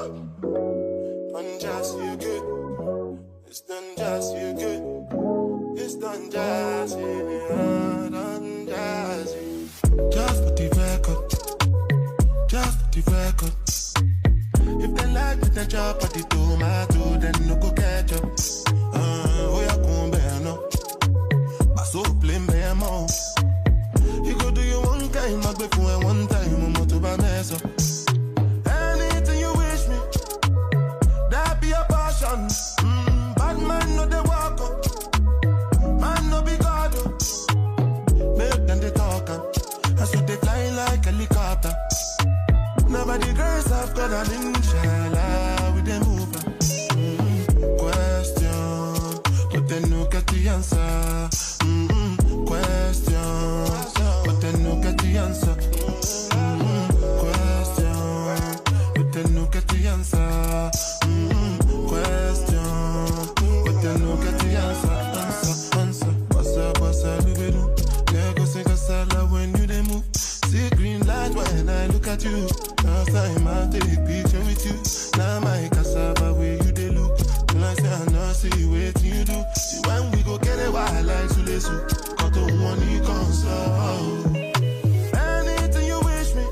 Done just you good. It's done just you good. It's done just you. Done just you. Just for the record. Just for the record. If they like me, then chop at the tomato, then no go catch up. Oh, yeah, come bear no. I so blame bear more. You go do your one time, I go for one time, I'm not to buy mess up. Anything you wish me, that be a passion. Bad man, no they walk up. Man, no be God up. Make them they talk up. I saw they fly like a helicopter. Nobody girls have got an inshallah with them move. Question, but then no get the answer. Question, but then no get the answer. Question, but then no get the answer. Question, but then no get the answer. Answer, bossa, lubedu. There go sing a salad when you they move. See green light when I look at you. Last time I take picture with you. Now my cassava where you they look. Till I say I know see what you do. See when we go get a wild like Sulesu. Got to money console. Anything you wish me.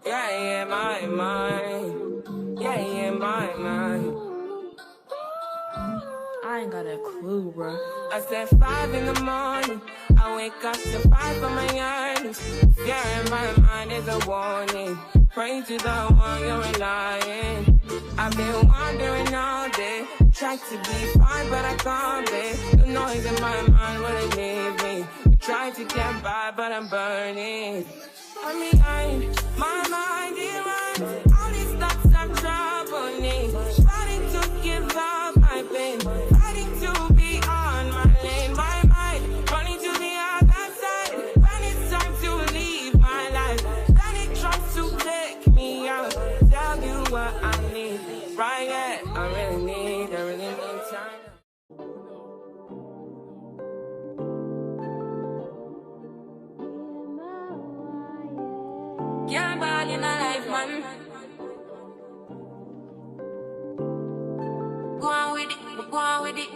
Yeah, my mind. Yeah, my mind. I ain't got a clue, bro. I said 5 in the morning. I wake up to 5 for my earnings. Yeah, my mind is a warning. Pray to the one you're relying. I've been wandering all day. Try to be fine, but I can't be. The noise in my mind wouldn't leave me. Try to get by, but I'm burning. I'm behind, my mind is runs. All these thoughts have troubled me. Fighting to give up my pain. Fighting to be on my lane. My mind running to the other side. When it's time to leave my life, then it tries to take me out. Tell you what I need. Right, yeah, I really need time. Can't ball in a life, man. Go on with it, go on with it.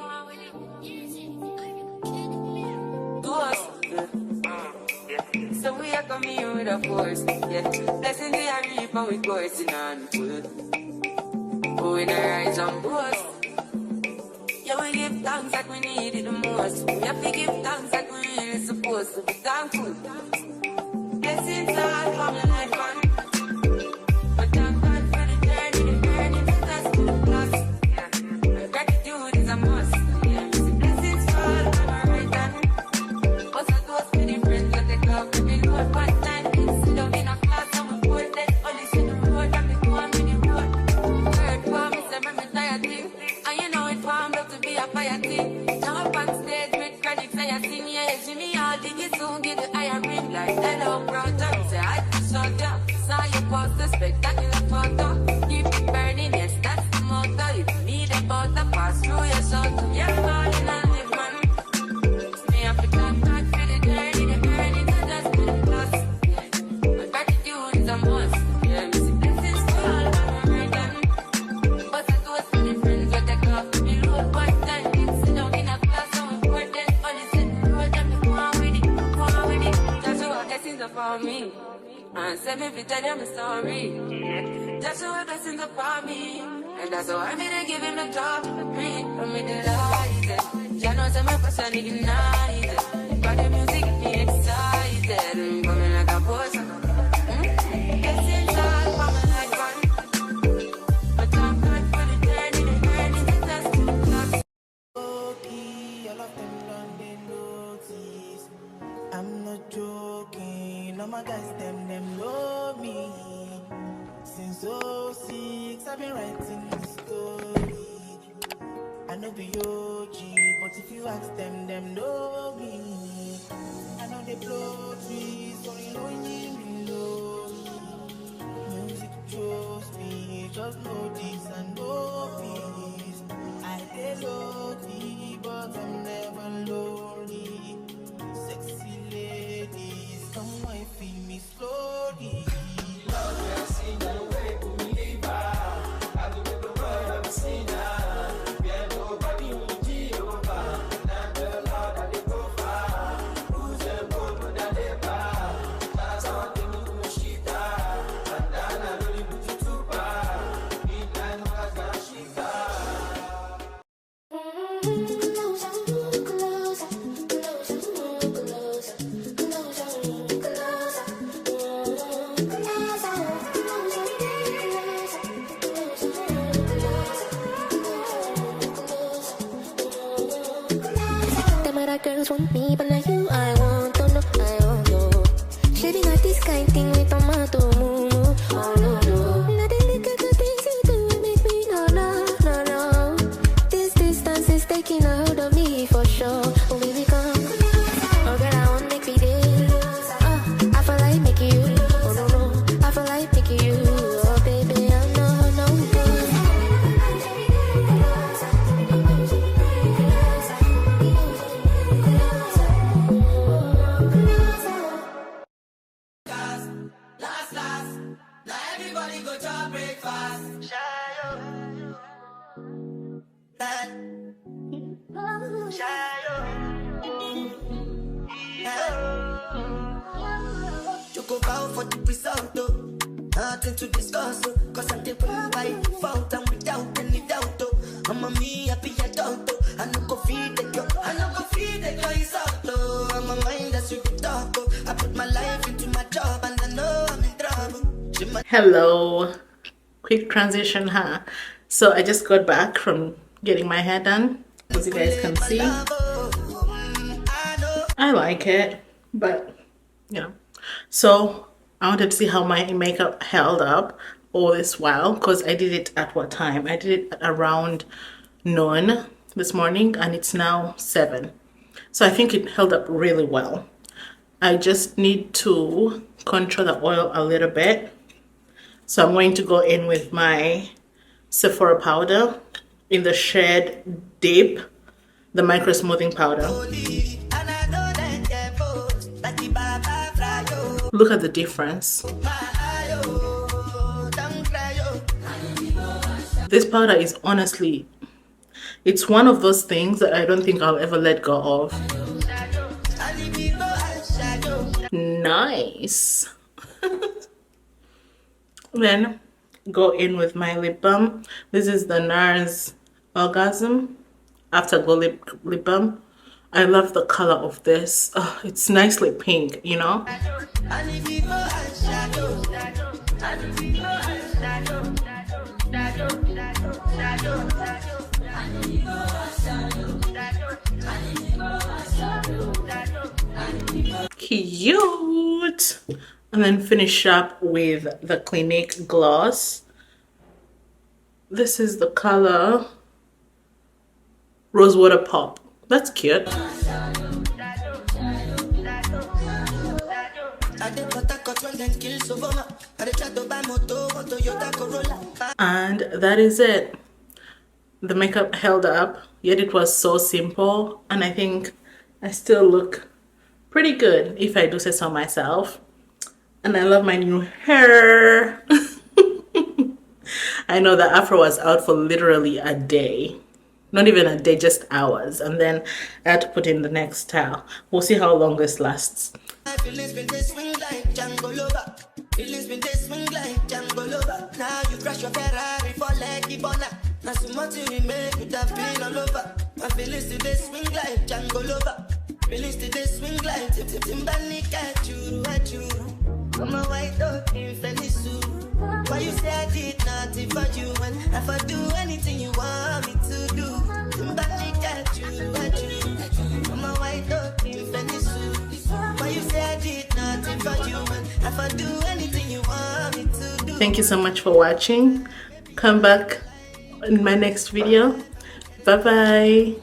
Do us. So we are coming here with a force, yeah. Blessings we are reap and we coursing on full. Oh, we the rise and boast. Yeah, we give thanks like we need it the most. We have to give thanks like we really supposed to be thankful. Blessings all from the life on. But thank God for the journey, the journey that us to the plus. Yeah. Gratitude is a must. Yeah. Blessings fall on our right hand. What's a toast to the friends that take off with the road one time. Sit down in a class and we both let only see the road and we go on with the road. Word for me, say me tired thing. And you know it warmed up to be a fire thing. Jump on stage with credits and you sing, yeah, Jimmy, all dig it soon, get the iron ring like hello. Say I just saw ya, saw you post a spectacular photo. Keep it burning, yes, that's the motto. If you need a butter, pass through your soul. Yeah, all in a live, man. Me have to thank God for the journey, not just for the plus. But gratitude is a must. Yeah, me see blessings fall on my right hand. But I toast to the friends where they come to me load one time. Sit down in a class and we pour them. Only sit the road and we go on with it, That's what blessings are for me. And send me to tell them the story. That's what blessings are for me. And that's why I'm gonna give him the job. Breathe for me to light. Jah knows I'm a person ignited. But the music get me excited. Coming like a boss. Blessings all for my life on. But thank God for the journey that us to the clock. Okay, all of them done they notice. I'm not joking, all my guys them know me. Since 06 I've been writing the story. I know be OG, but if you ask them know me. I know they blow trees, so you know you know me. Music chose me, just know this and know peace. I did Them other girls want me, but not you. I want to know, I want to. She be not this kind thing with tomato, moo moo. Oh no no. Not the little good things you do make me no no no no. This distance is taking a hold of me for sure. Oh baby come, oh girl I want make me day. Oh I feel like making you. Oh no no, I feel like making you. Oh baby I know no good. Go bow for the result, though. Nothing to discuss, oh. Cause I'm the one by default and without any doubt, oh. I'm a me happy adult, oh. I no go feed the girl, I no go feed the girl, it's out, oh. I'm a mind that's with the talk, oh. I put my life into my job and I know I'm in trouble. Hello, quick transition, huh? So I just got back from getting my hair done, as you guys can see. I like it, but you know. So I wanted to see how my makeup held up all this while, because I did it at what time? I did it at around noon this morning and it's now 7. So I think it held up really well. I just need to control the oil a little bit. So I'm going to go in with my Sephora powder in the shade Deep, the micro smoothing powder. Look at the difference. This powder is honestly, it's one of those things that I don't think I'll ever let go of. Nice. Then go in with my lip balm. This is the NARS Orgasm Afterglow lip balm. I love the color of this. Oh, it's nicely pink, you know. Cute. And then finish up with the Clinique gloss. This is the color Rosewater Pop. That's cute. And that is it. The makeup held up, yet it was so simple, and I think I still look pretty good if I do say so myself. And I love my new hair. I know the afro was out for literally a day. Not even a day, just hours. And then I had to put in the next style. We'll see how long this lasts. Feelings been they swing like Django Lover. Feelings been they swing like Django Lover. Now you crash your Ferrari for leggy bona. Now so much you make you have been all over. My feelings today swing like Django Lover. Feelings today swing like Timbani at you. Come on, white dog in Felisu. Why you say I did nothing for you? And if I do anything you want me to do, Timbani at you. Come on, white dog in Felisu. Why you say I did nothing for you? And if I do anything you want me to do. Thank you so much for watching. Come back in my next video. Bye bye.